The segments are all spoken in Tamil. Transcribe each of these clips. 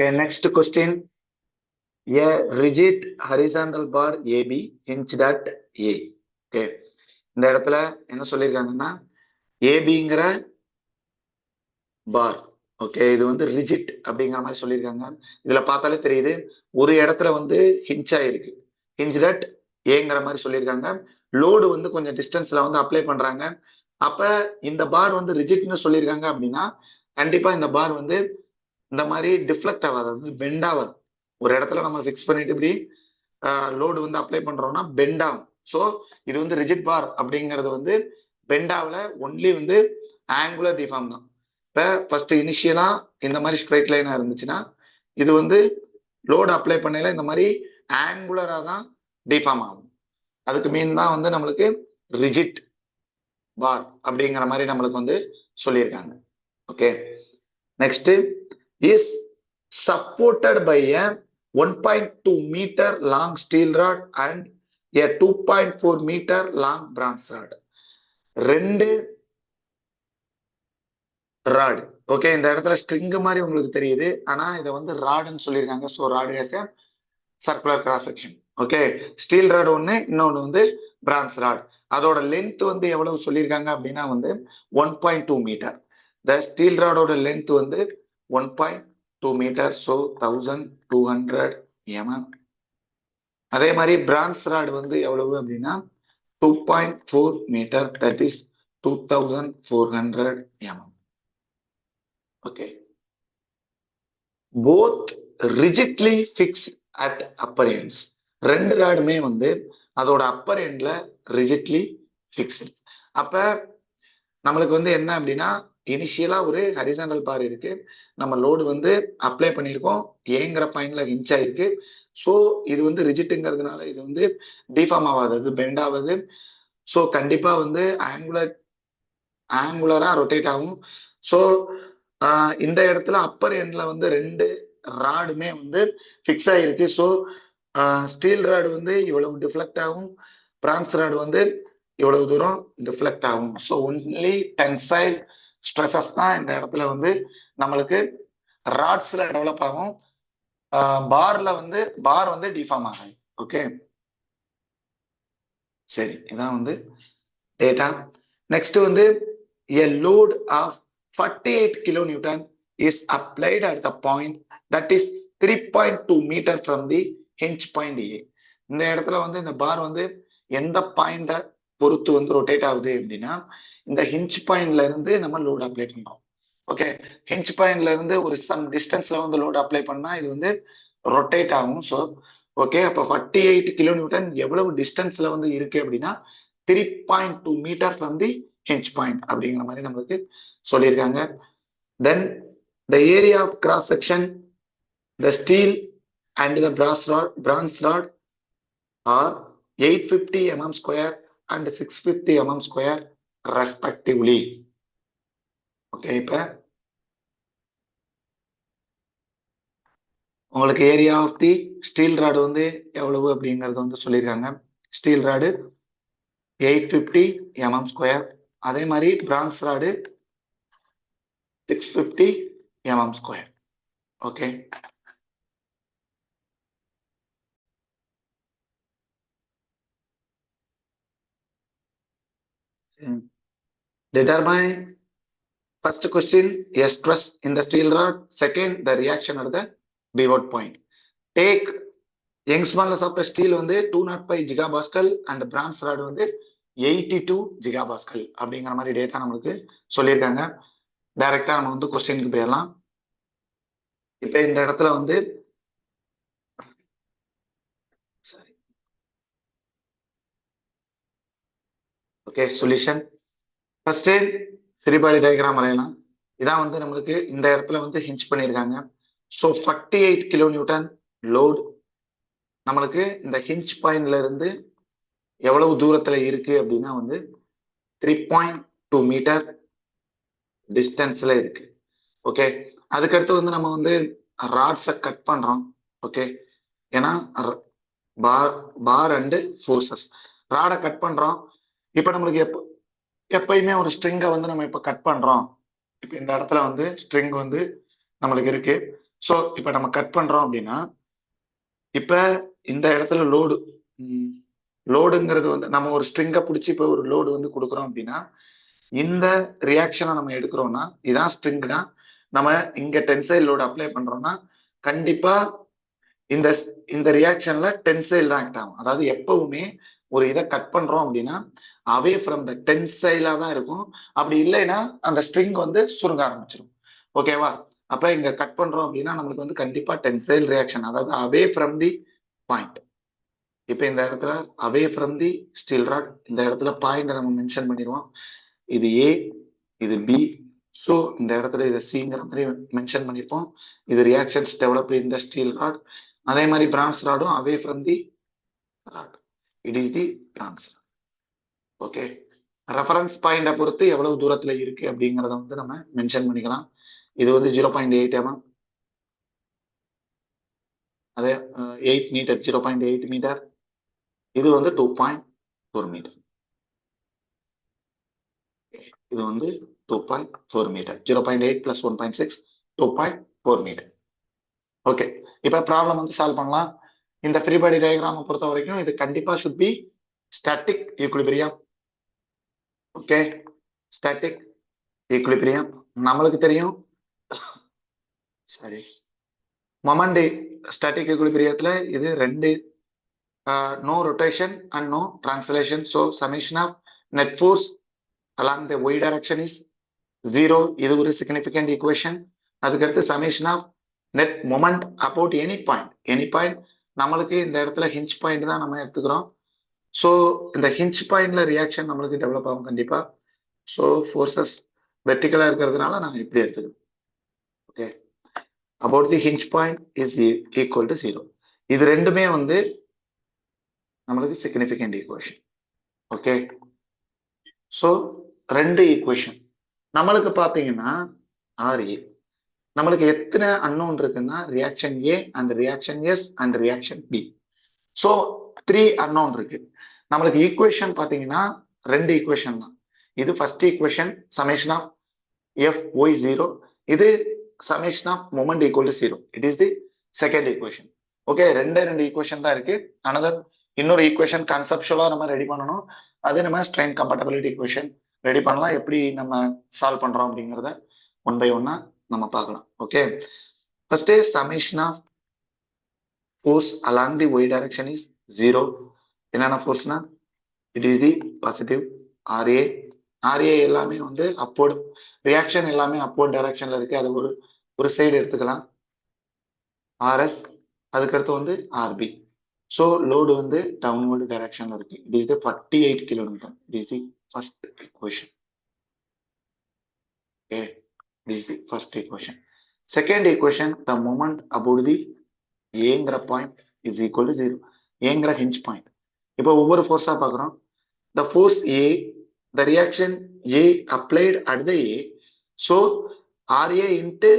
Okay, next question. A rigid horizontal bar AB hinged at A. Okay, இந்த இடத்துல என்ன சொல்லியிருக்காங்கன்னா ஏபிங்கிற பார். ஓகே, இது வந்து ரிஜிட் அப்படிங்கிற மாதிரி சொல்லியிருக்காங்க. இதுல பார்த்தாலே தெரியுது ஒரு இடத்துல வந்து ஹிஞ்ச் ஆயிருக்கு, ஹிஞ்ச் அட் ஏங்கிற மாதிரி சொல்லியிருக்காங்க. லோடு வந்து கொஞ்சம் டிஸ்டன்ஸ்ல வந்து அப்ளை பண்றாங்க. அப்ப இந்த பார் வந்து ரிஜிட்னு சொல்லியிருக்காங்க அப்படின்னா கண்டிப்பா இந்த பார் வந்து இந்த மாதிரி டிஃப்ளெக்ட் ஆகாது, பெண்ட் ஆகாது. ஒரு இடத்துல நம்ம ஃபிக்ஸ் பண்ணிட்டு இப்படி லோடு வந்து அப்ளை பண்றோம்னா பெண்ட் ஆகும். ஸோ இது வந்து ரிஜிட் பார் அப்படிங்கிறது வந்து பெண்ட் ஆகல, ஒன்லி வந்து ஆங்குலர் டிஃபார்ம் தான். இப்போ ஃபர்ஸ்ட் இனிஷியலா இந்த மாதிரி ஸ்ட்ரைட் லைனா இருந்துச்சுன்னா இது வந்து லோடு அப்ளை பண்ணல இந்த மாதிரி ஆங்குலரா தான் டிஃபார்ம் ஆகும். அதுக்கு மீன் தான் வந்து நம்மளுக்கு ரிஜிட் பார் அப்படிங்கிற மாதிரி நம்மளுக்கு வந்து சொல்லியிருக்காங்க. Okay, next is supported by a 1.2 meter long steel rod and a 2.4 meter long bronze rod. ரெண்டு ராட். ஓகே, இந்த இடத்துல ஸ்ட்ரிங் மாதிரி உங்களுக்கு தெரியுது, ஆனா இதை வந்து ராடுன்னு சொல்லியிருக்காங்க. So rod has a circular cross section. Okay, steel rod ஒன்று, இன்னொன்று வந்து பிரான்ஸ் ராட். அதோட லென்த் வந்து எவ்வளவு சொல்லியிருக்காங்க அப்படின்னா வந்து 1.2 மீட்டர். த ஸ்டீல் ராடோட லென்த் வந்து 1.2 மீட்டர், ஸோ 1200 mm. அதே மாதிரி பிரான்ஸ் ராட் வந்து எவ்வளவு அப்படின்னா 2.4 meter, that is 2400 mm. Okay, both rigidly fix at upper ends. ரெண்டு ராடுமே வந்து அதோட அப்பர் எண்ட்ல ரிஜிட்லி ஃபிக்ஸ்டு. அப்ப நம்மளுக்கு வந்து என்ன அப்படின்னா இனிஷியலா ஒரு ஹரிசாண்டல் பார் இருக்கு, நம்ம லோடு வந்து அப்ளை பண்ணியிருக்கோம், ஏங்கிற பாயிண்ட்ல ஹிஞ்ச் ஆயிருக்கு. ஸோ இது வந்து ரிஜிட்டுங்கிறதுனால இது வந்து டிஃபார்ம் ஆகாது, அது பெண்ட் ஆகுது. ஸோ கண்டிப்பா வந்து ஆங்குலரா ரொட்டேட் ஆகும். ஸோ இந்த இடத்துல அப்பர் எண்ட்ல வந்து ரெண்டு ராடுமே வந்து ஃபிக்ஸ் ஆயிருக்கு. ஸோ ஸ்டீல் ராடு வந்து இவ்வளவு டிஃப்ளெக்ட் ஆகும், பிரான்ஸ் ராடு வந்து இவ்வளவு தூரம் டிஃப்ளெக்ட் ஆகும். ஸோ ஒன்லி டென்சைல் ஸ்ட்ரெஸஸ் தான் இந்த இடத்துல வந்து நம்மளுக்கு ராட்ஸ்ல டெவலப் ஆகும், பார்ல வந்து பார் வந்து டிஃபார்ம் ஆகும். ஓகே, சரி, இதான் வந்து டேட்டா. நெக்ஸ்ட் வந்து a load of 48 kilonewton is applied at the point that is 3.2 meter from the hinge point A. இந்த இடத்துல வந்து இந்த பார் வந்து எந்த பாயிண்ட பொறுத்து வந்து ரொட்டேட் ஆகுது அப்படின்னா இந்த ஹிஞ்ச் பாயிண்ட்ல இருந்து நம்ம லோடு அப்ளை பண்றோம். ஓகே, ஹிஞ்ச் பாயிண்ட்ல இருந்து ஒரு சம் டிஸ்டன்ஸ்ல வந்து லோடு அப்ளை பண்ணா இது வந்து ரொட்டேட் ஆகும். ஸோ ஓகே, அப்ப 48 கிலோமீட்டர் எவ்வளவு டிஸ்டன்ஸ்ல வந்து இருக்கு அப்படின்னா 3.2 metre from the hinge point அப்படிங்கிற மாதிரி நம்மளுக்கு சொல்லியிருக்காங்க. Then the area of cross section, the steel and the bronze rod are 850 mm square and 650 mm square respectively. Okay, இப்ப உங்களுக்கு area of the steel rod வந்து எவ்வளவு அப்படிங்கறது வந்து சொல்லியிருக்காங்க. ஸ்டீல் ராடு 850 mm ஸ்கொயர், அதே மாதிரி France rod 650 mm square. Okay, determine first question a stress in the steel rod, second the reaction at the pivot point. Take Young's modulus of the steel வந்து 205 gigapascal and bronze rod வந்து 82 gigapascal அப்படிங்கிற மாதிரி டேட்டா நம்மளுக்கு சொல்லியிருக்காங்க. டைரக்டா நம்ம வந்து கொஸ்டினுக்கு போயிடலாம். இப்ப இந்த இடத்துல வந்து okay, solution first free body diagram வரையலாம். இதான் வந்து நம்மளுக்கு இந்த இடத்துல வந்து ஹிஞ்ச் பண்ணியிருக்காங்க. ஸோ 48 கிலோநியூட்டன் லோட் நம்மளுக்கு இந்த ஹிஞ்ச் பாயிண்ட்ல இருந்து எவ்வளவு தூரத்துல இருக்கு அப்படின்னா வந்து 3.2 மீட்டர் டிஸ்டன்ஸ்ல இருக்கு. ஓகே, அதுக்கடுத்து வந்து நம்ம வந்து ராட்ஸை கட் பண்றோம். ஓகே, ஏன்னா பார் அண்டு ஃபோர்ஸஸ் ராடை கட் பண்றோம். இப்ப நம்மளுக்கு எப்பயுமே ஒரு ஸ்ட்ரிங்கை வந்து நம்ம இப்ப கட் பண்றோம். இப்ப இந்த இடத்துல வந்து ஸ்ட்ரிங் வந்து நம்மளுக்கு இருக்கு. ஸோ இப்ப நம்ம கட் பண்றோம் அப்படின்னா இப்ப இந்த இடத்துல லோடுங்கிறது வந்து நம்ம ஒரு ஸ்ட்ரிங்கை பிடிச்சி இப்போ ஒரு லோடு வந்து கொடுக்குறோம் அப்படின்னா இந்த ரியாக்ஷனை நம்ம எடுக்கிறோம்னா இதான் ஸ்ட்ரிங்னா நம்ம இங்க டென்சைல் லோடு அப்ளை பண்றோம்னா கண்டிப்பா இந்த இந்த ரியாக்ஷன்ல டென்சைல் தான் ஆக்ட் ஆகும். அதாவது எப்பவுமே ஒரு இதை கட் பண்றோம் அப்படின்னா அவே ஃப்ரம் த டென்சைலா தான் இருக்கும். அப்படி இல்லைன்னா அந்த ஸ்ட்ரிங் வந்து சுருங்க ஆரம்பிச்சிடும். ஓகேவா? அப்ப இங்க கட் பண்றோம் அப்படின்னா நம்மளுக்கு வந்து கண்டிப்பா டென்சைல் ரியாக்ஷன், அதாவது அவே ஃப்ரம் தி பாயிண்ட். இப்ப இந்த இடத்துல away from the steel rod, இந்த இடத்துல பாயிண்ட் நம்ம மென்ஷன் பண்ணிடுவோம். இது ஏ, இது பி. ஸோ இந்த இடத்துல இதை சிங்கிற மாதிரி மென்ஷன் பண்ணியிருப்போம். இது ரியாக்ஷன்ஸ் டெவலப் இந்த ஸ்டீல் ராட். அதே மாதிரி பிரான்ஸ் ராடும் away from the rod. It is the bronze rod. Okay, reference பாயிண்டை பொறுத்து எவ்வளவு தூரத்துல இருக்கு அப்படிங்கிறத வந்து நம்ம மென்ஷன் பண்ணிக்கலாம். இது வந்து 0.8 mm, அதே 8 மீட்டர், 0.8 மீட்டர். இது வந்து 2.4 மீட்டர். இது வந்து 2.4 மீட்டர். 0.8 plus 1.6, 2.4 metre. ஓகே, இப்ப ப்ராப்ளம் வந்து சால்வ் பண்ணலாம். இந்த ஃப்ரீ பாடி டயக்ராமை பொறுத்த வரைக்கும் இது கண்டிப்பா should be static equilibrium. Okay, static equilibrium நம்மளுக்கு தெரியும். சரி, மொமெண்ட் ஸ்டாட்டிக் ஈக்குலிபிரியத்துல இது ரெண்டு, no rotation and no translation. So summation of net force along the y direction is 0. இது ஒரு significant equation. அதுக்கடுத்து summation of net moment about any point. நம்மளுக்கு இந்த இடத்துல hinge point தான் நம்ம எடுத்துக்கிறோம். ஸோ இந்த ஹிஞ்ச் பாயிண்ட்ல ரியாக்ஷன் நம்மளுக்கு டெவலப் ஆகும் கண்டிப்பா. ஸோ ஃபோர்ஸஸ் வெர்டிகலா இருக்கிறதுனால நான் இப்படி எடுத்துக்கிறேன். Okay, about the hinge point is equal to 0. இது ரெண்டுமே வந்து நம்மளுக்கு சிக்னிஃபிகண்ட் ஈக்குவேஷன். ஓகே, ஸோ ரெண்டு ஈக்குவேஷன் நம்மளுக்கு பார்த்தீங்கன்னா ஆர்ஏ. நம்மளுக்கு எத்தனை அன்னோன் இருக்குன்னா reaction A and reaction S and reaction B. So 3 unknown இருக்கு. நம்மளுக்கு ஈக்குவேஷன் பார்த்தீங்கன்னா ரெண்டு ஈக்குவேஷன் தான். இது first equation summation of F Y 0. இது summation of moment equal to 0. It is the second equation. Okay, ரெண்டு ஈக்குவேஷன் தான் இருக்கு. அனதர் இன்னொரு ஈக்குவேஷன் கான்செப்சுவலா நம்ம ரெடி பண்ணணும். அது நம்ம ஸ்ட்ரெயின் கம்பேட்டபிலிட்டி ஈக்குவேஷன் ரெடி பண்ணலாம். எப்படி நம்ம சால்வ் பண்றோம் அப்படிங்கிறத ஒன் பை ஒன்னா நம்ம பார்க்கலாம். Okay, first summation of force along the Y direction is 0. என்னென்ன ஃபோர்ஸ்னா it is the positive RA. RA எல்லாமே வந்து அப்வர்ட், ரியாக்ஷன் எல்லாமே அப்வர்ட் டைரக்ஷன்ல இருக்கு. அது ஒரு சைடு எடுத்துக்கலாம். ஆர்எஸ், அதுக்கடுத்து வந்து ஆர்பி. ஸோ லோடு வந்து டவுன்வர்டு டைரக்ஷன்ல இருக்கு. It is the 48 kilometre. It is the first equation. Okay, it is the first equation. Second equation, the moment about the ஏங்கிற பாயிண்ட் இஸ் ஈக்குவல் டு 0. ஏங்கிற ஹிஞ்ச் பாயிண்ட். இப்போ ஒவ்வொரு ஃபோர்ஸா பார்க்குறோம். The force A, the reaction A applied at the A. So RA into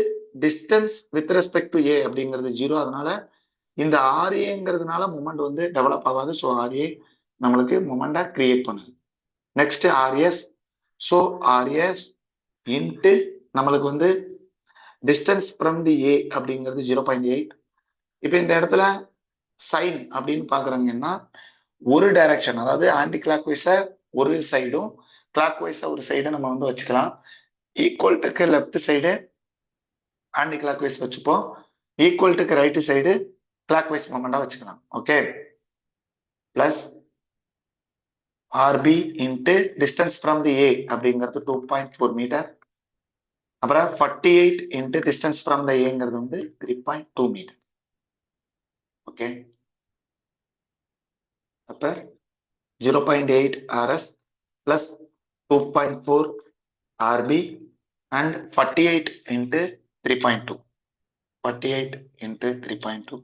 distance with respect to A அப்படிங்கிறது 0. அதனால இந்த RAங்கிறதுனால மொமெண்ட் வந்து டெவலப் ஆகாது. ஸோ RA நம்மளுக்கு மொமெண்டா கிரியேட் பண்ணுது. Next RS. So RS into நம்மளுக்கு வந்து டிஸ்டன்ஸ் ஃப்ரம் தி A அப்படிங்கிறது 0.8. இப்போ இந்த இடத்துல சைன் அப்படின்னு பாக்குறாங்கன்னா ஒரு டைரக்ஷன், அதாவது ஆன்டி கிளாக் வைஸா ஒரு சைடும் கிளாக் வைஸா ஒரு சைடு நம்ம வந்து வச்சுக்கலாம். ஈக்குவல்ட்டுக்கு left side anticlockwise வச்சுப்போம். ஈக்குவல்ட்டுக்கு ரைட் சைடு கிளாக் வைஸ் மொமெண்டா வச்சுக்கலாம். Okay, plus RB into distance from the A அப்படிங்கிறது 2.4 மீட்டர். அப்புறம் 48 இன்ட்டு டிஸ்டன்ஸ் ஃப்ரம் த ஏங்கிறது வந்து 3.2 மீட்டர். ஓகே, அப்ப 0.8 RS plus 2.4 RB and 48 into 3.2. 48 into 3.2,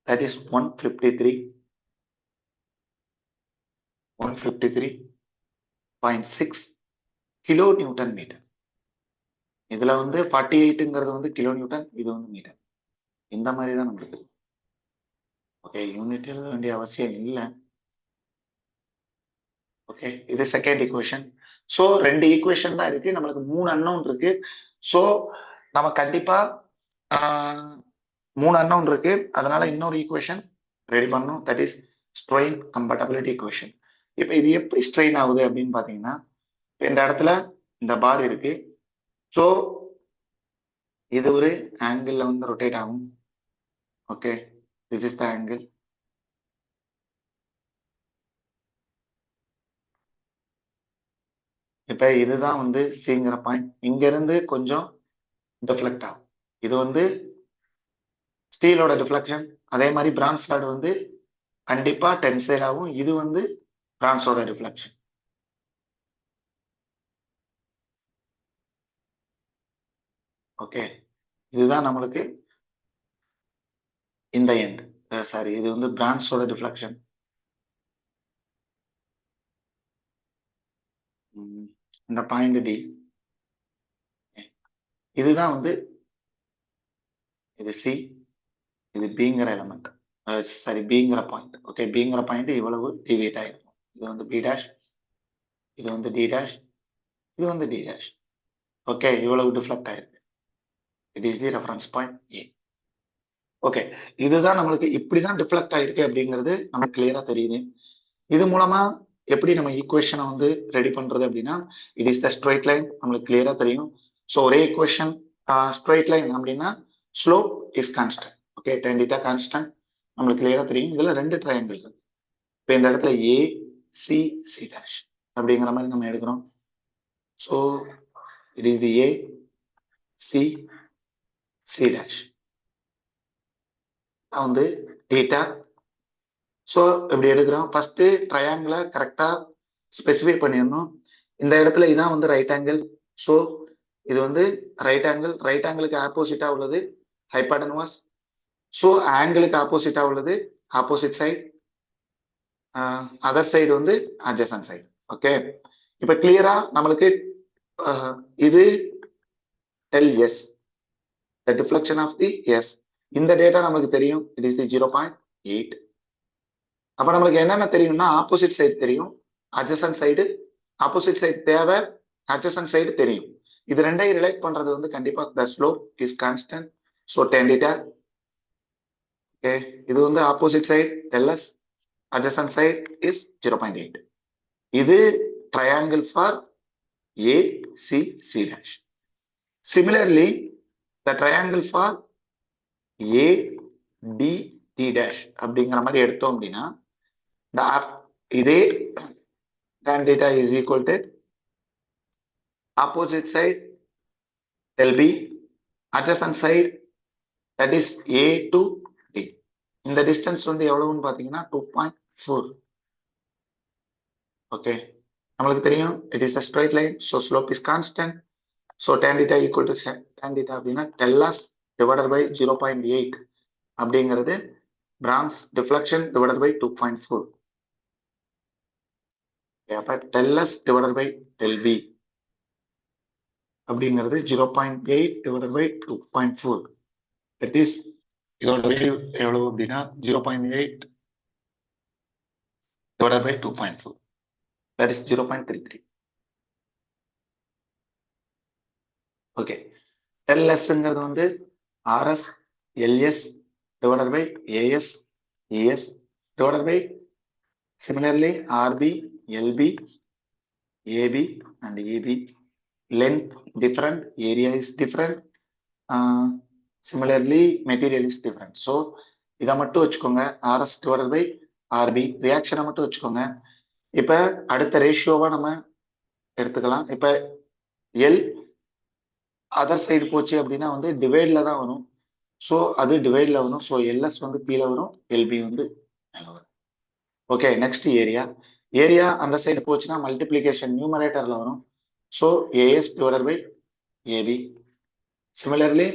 that is 153.6 kilo newton metre. இதுல வந்து 48ங்கிறது வந்து கிலோ நியூட்டன், இது வந்து மீட்டர். இந்த மாதிரி தான் நம்மளுக்கு. ஓகே, யூனிட் எழுத வேண்டிய அவசியம் இல்லை. ஓகே, இது செகண்ட் ஈக்குவேஷன். ஸோ ரெண்டு ஈக்குவேஷன் தான் இருக்கு. நம்மளுக்கு 3 அன்னோன் இருக்கு. ஸோ நம்ம கண்டிப்பா 3 அன்னோன் இருக்கு. அதனால இன்னொரு ஈக்குவேஷன் ரெடி பண்ணணும். That is strain compatibility equation. இப்ப இது எப்படி ஸ்ட்ரெயின் ஆகுது அப்படின்னு பாத்தீங்கன்னா, இந்த இடத்துல இந்த பார் இருக்கு. ஸோ இது ஒரு ஆங்கிள் வந்து ரொட்டேட் ஆகும். Okay, this is the angle. இப்ப இதுதான் வந்து சிங்கிற பாயிண்ட். இங்க இருந்து கொஞ்சம் டிஃப்ளெக்ட் ஆகும். இது வந்து ஸ்டீலோட டிஃப்ளெக்ஷன். அதே மாதிரி பிரான்ஸ் ராட் வந்து கண்டிப்பா டென்சைல் ஆகும். இது வந்து பிரான்ஸோட ரிஃப்ளெக்ஷன். ஓகே, இதுதான் நம்மளுக்கு இந்த எண்ட். சாரி, இது வந்து பிரான்ஸோட டிஃப்ளெக்ஷன். இந்த பாயிண்ட் டி, இதுதான் வந்து இது சி, இது பிங்கிற எலமெண்ட். சாரி, பிங்கிற பாயிண்ட். ஓகே, பிங்கிற பாயிண்ட் இவ்வளவு டிவியேட் ஆயிருக்கும். இது வந்து பி டேஷ், இது வந்து டி டேஷ், இது வந்து டி டேஷ். ஓகே, இவ்வளவு டிஃப்ளெக்ட் ஆயிருக்கு. It is the reference point A. Okay, இதுதான் நம்மளுக்கு இப்படிதான் டிஃப்ளெக்ட் ஆயிருக்கு அப்படிங்கிறது நமக்கு கிளியரா தெரியுது. இது மூலமா எப்படி நம்ம ஈக்குவேஷனை வந்து ரெடி பண்றது அப்படின்னா, it is the straight line. நம்மளுக்கு கிளியரா தெரியும். ஸோ ஒரே ஈக்குவேஷன், ஸ்ட்ரெயிட் லைன் அப்படின்னா slope is constant. Okay, tan θ constant நம்மளுக்கு கிளியரா தெரியும். இதுல 2 ட்ரையாங்கிள் இருக்கு. இப்போ இந்த இடத்துல ஏ சி சி டேஷ் அப்படிங்கிற மாதிரி நம்ம எடுக்கிறோம். So it is the A C C dash வந்து தீட்டா. ஸோ இப்படி எடுக்கிறோம். ஃபர்ஸ்ட் ட்ரையாங்கிளை கரெக்டா ஸ்பெசிஃபை பண்ணிடணும். இந்த இடத்துல இதான் வந்து ரைட் ஆங்கிள். ஸோ இது வந்து ரைட் ஆங்கிள். ரைட் ஆங்கிளுக்கு ஆப்போசிட்டா உள்ளது ஹைபாட்டனஸ். ஸோ ஆங்கிளுக்கு ஆப்போசிட்டா உள்ளது ஆப்போசிட் சைடு. அதர் சைடு வந்து அட்ஜசன்ட் சைடு. ஓகே, இப்ப கிளியரா நம்மளுக்கு இது del S, the deflection of the S. இந்த டேட்டா நமக்கு தெரியும். It is the 0.8. அப்ப நம்மளுக்கு என்னென்ன தெரியும்னா ஆப்போசிட் சைடு தெரியும், அட்ஜசன்ட் சைடு. ஆப்போசிட் சைடு தேவை, அட்ஜசன்ட் சைடு தெரியும். இது ரெண்டையும் ரிலேட் பண்றது வந்து கண்டிப்பா the slope is constant. So tan θ. Okay, இது வந்து opposite side LS, adjacent side is 0.8. இது triangle for ACC dash. Similarly, the triangle for ADT dash அப்படிங்கிற மாதிரி எடுத்தோம் அப்படின்னா, இதே tan θ is equal to opposite side LB, adjacent side that is A to D. இந்த distance வந்து எவ்வளவுன்னு பாத்தீங்கன்னா 2.4. ஓகே, நம்மளுக்கு தெரியும் it is a straight line, so slope is constant. So tan θ equal to tan θ அப்படின்னா tellus divided by 0.8 அப்படிங்கிறது பிரான்ஸ் டிஃப்ளெக்ஷன் divided by 2.4. அப்ப tellus divided by LB அப்படிங்கிறது 0.8 divided by 2.4. that is இதோட வேல்யூ எவ்வளவு அப்படின்னா 0.8 divided by 2.4. that is 0.33. Okay, டெல்எஸ்ங்கிறது வந்து RS LS divided by AS ES divided by similarly RB LB AB and EB. Length different, area is different, similarly material is different. So இதை மட்டும் வச்சுக்கோங்க, RS divided by RB. ரியாக்ஷனை மட்டும் வச்சுக்கோங்க. இப்ப அடுத்த ரேஷியோவா நம்ம எடுத்துக்கலாம். இப்ப எல் அதர் சைடு போச்சு அப்படின்னா வந்து டிவைட்ல தான் வரும். ஸோ அது டிவைட்ல வரும். ஸோ எல்எஸ் வந்து கீழே வரும், எல்பி வந்து மேலே வரும். Okay, next area. ஏரியா அந்த சைடு போச்சுன்னா மல்டிப்ளிகேஷன் நியூமரேட்டர்ல வரும். So AS divided by AB. Similarly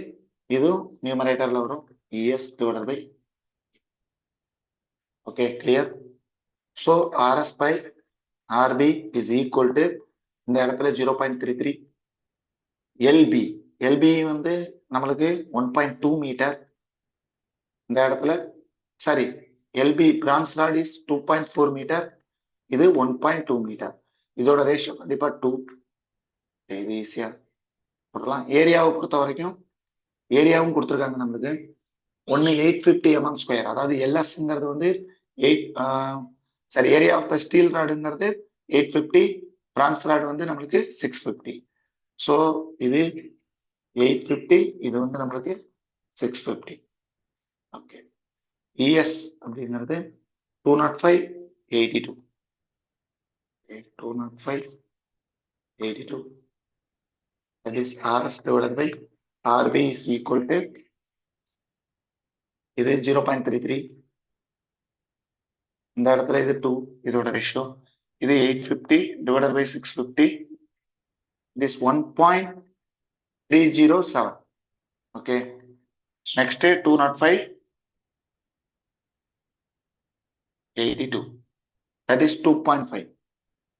இதுவும் நியூமரேட்டர்ல வரும், ES divided by. Okay, clear. So RS by RB is equal to இந்த இடத்துல 0.33. எல்பி எல்பி வந்து நம்மளுக்கு 1.2 மீட்டர். இந்த இடத்துல sorry, LB from rod is 2.4 metre. இது 1.2 மீட்டர். இதோட ரேஷியோ கண்டிப்பா 2. இது ஈஸியா போடலாம். ஏரியாவை பொறுத்த வரைக்கும் ஏரியாவும் கொடுத்துருக்காங்க நம்மளுக்கு. ஒன்னு 850 mm ஸ்கொயர், அதாவது எல்எஸ்ங்கிறது வந்து 8 ஏரியா ஆஃப் த ஸ்டீல் ராடுங்கிறது 850, பிரான்ஸ் ராடு வந்து நம்மளுக்கு 650. ஸோ இது 850, இது வந்து நம்மளுக்கு 650. ஓகே, இஎஸ் அப்படிங்கிறது 205, 82. 205, 82. That is RS divided by RB is equal to இது 0.33. இந்த இடத்துல இது 2, இதோட ரேஷியோ. இது 850 divided by 650. It is 1.307. Okay. Next 205, 82. That is 2.5.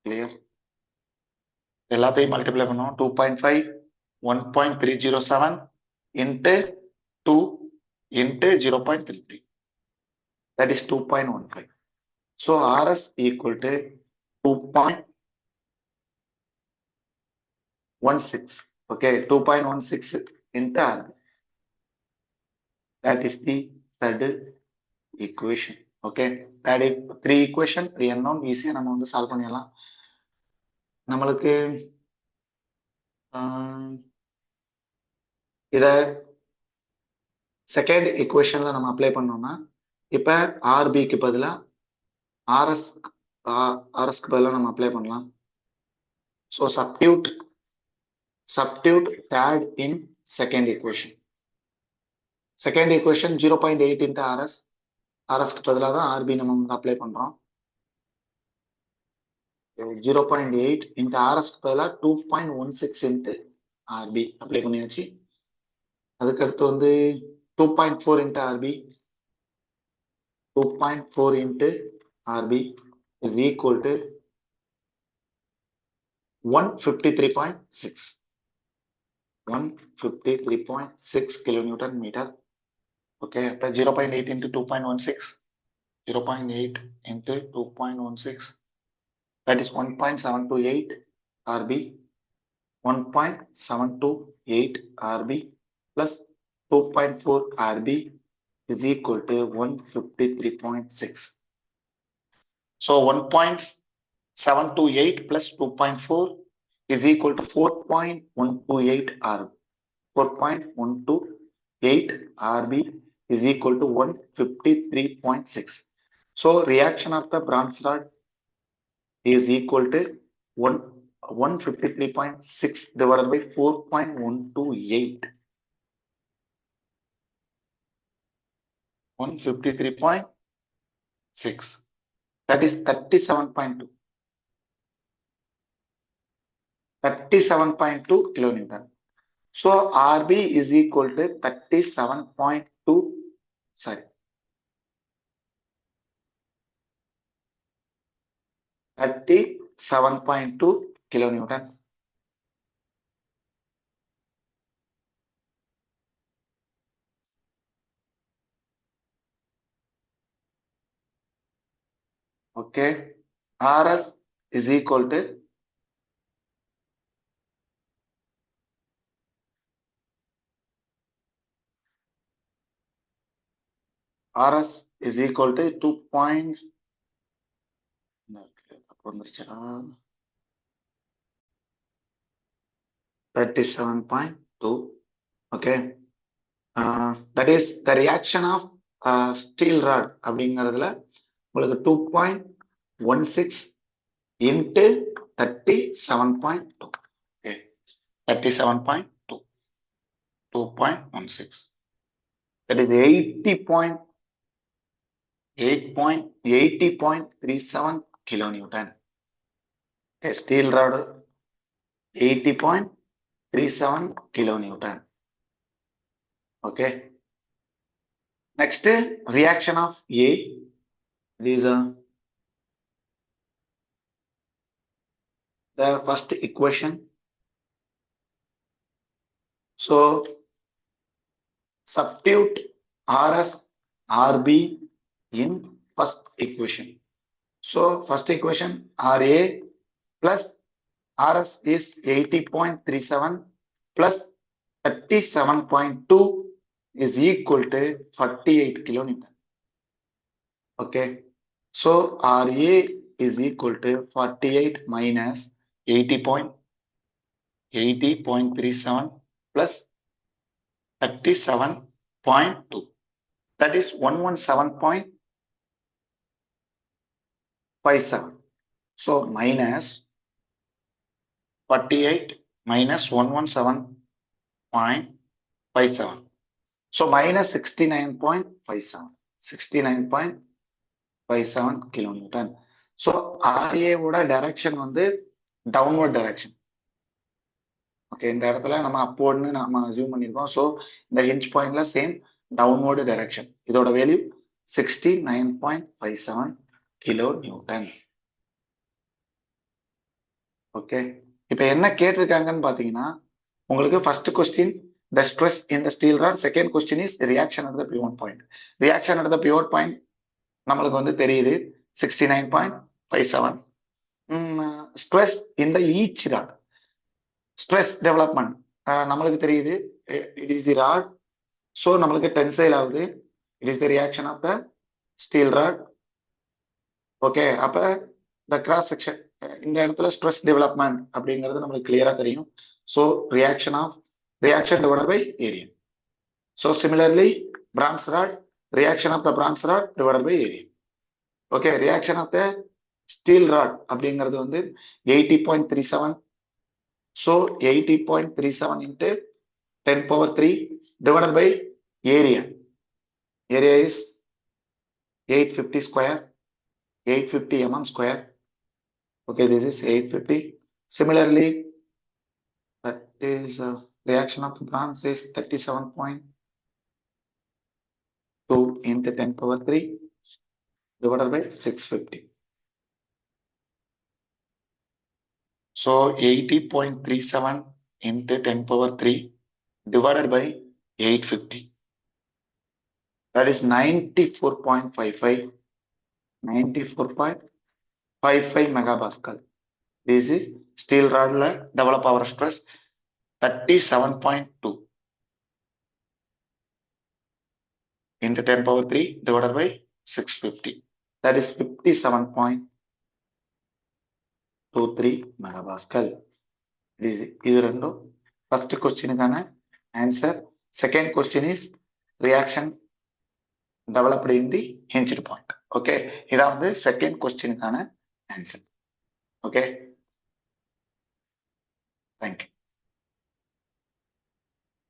Clear? எல்லாத்தையும் மல்டிப்ளை பண்ணுவோம். 2.5, 1.307 into 2 into 0.33. That is 2.15. So RS equal to 2.16. Okay, 2.16 into RB. That is the third equation. Okay, that is 3 equation, 3 unknown. ஈஸியா நம்ம வந்து சால்வ் பண்ணிடலாம். நம்மளுக்கு இத செகண்ட் ஈக்குவேஷன்ல நம்ம அப்ளை பண்ணோம்னா, இப்ப ஆர்பிக்கு பதிலா ஆர்எஸ்க்கு பதிலா நம்ம அப்ளை பண்ணலாம். So substitute that in second equation. Second equation 0.8 into RSக்கு பதிலாக தான் RB நம்ம வந்து அப்ளை பண்றோம். 0.8 into RSக்கு பதிலாக 2.16 into RB அப்ளை பண்ணியாச்சு. அதுக்கடுத்து வந்து 2.4 into RB, 2.4 into RB is equal to 153.6. 153.6 kilonewton meter. Okay, 0.8 into 2.16, 0.8 into 2.16, that is 1.728 RB, 1.728 RB plus 2.4 RB is equal to 153.6. So 1.728 plus 2.4 is equal to 4.128 RB. 4.128 RB is equal to 153.6. So reaction of the bronze rod is equal to 153.6 divided by 4.128. 153.6. That is 37.2. 37.2 kilonewton. So RB is equal to 37.2. Sorry. 37.2 kilonewton. Okay. RS is equal to RS is equal to 37.2. Okay. That is the reaction of steel rod அப்படிங்கிறதுல உங்களுக்கு 2.16 into 37.2. Okay. 37.2. 2.16. That is 80.37 kilonewton. Okay, steel rod 80.37 kilonewton. Okay. Next, reaction of A. These are the first equation. So substitute RS, RB in first equation. So first equation RA plus RS is 80.37 plus 37.2 is equal to 48 kilonewton. Okay, so RA is equal to 48 minus 80.37 plus 37.2. That is 117.57. So minus 48 minus 117.57. So minus 69.57. 69.57 kilonewton. So RA ஓட டைரக்ஷன் வந்து டவுன்வர்ட் டைரக்ஷன். ஓகே, இந்த இடத்துல நம்ம அப்போர்ட்னு நம்ம அசியூம் பண்ணிருக்கோம். ஸோ இந்த ஹிஞ்ச் பாயிண்ட்ல சேம் டவுன்வர்டு டைரக்ஷன். இதோட வேல்யூ 69.57 கிலோ நியூட்டன். ஓகே, இப்ப என்ன கேட்டிருக்காங்கன்னு பாத்தீங்கன்னா, உங்களுக்கு first question the stress in the steel rod, second question is reaction at the pivot point. Reaction at the pivot point நம்மளுக்கு வந்து தெரியுது 69.57. stress in the each rod, stress development நம்மளுக்கு தெரியுது, it is the rod, so நம்மளுக்கு tensile ஆகுது, it is the reaction of the steel rod. Okay, அப்ப the cross section இந்த இடத்துல stress development அப்படிங்கிறது நம்மளுக்கு கிளியரா தெரியும். so reaction divided by area. So similarly bronze rod, reaction of the bronze rod divided by area. Okay, reaction of the steel rod அப்படிங்கிறது வந்து 80.37. so 80.37 into 10 power 3 divided by area. Area is 850 square, 850 mm square. Okay, this is 850. Similarly, that is reaction of the bronze is 37.2 into 10 power 3 divided by 650. So 80.37 into 10 power 3 divided by 850. That is 94.55. 94.55 megapascal. This is steel rod la develop our stress 37.2 into 10 power 3 divided by 650. That is 57.23 megapascal. இது ரெண்டும் first questionக்கான answer. Second question is reaction developed in the hinged point. Okay, இதான் வந்து second questionக்கான answer. Okay, thank you.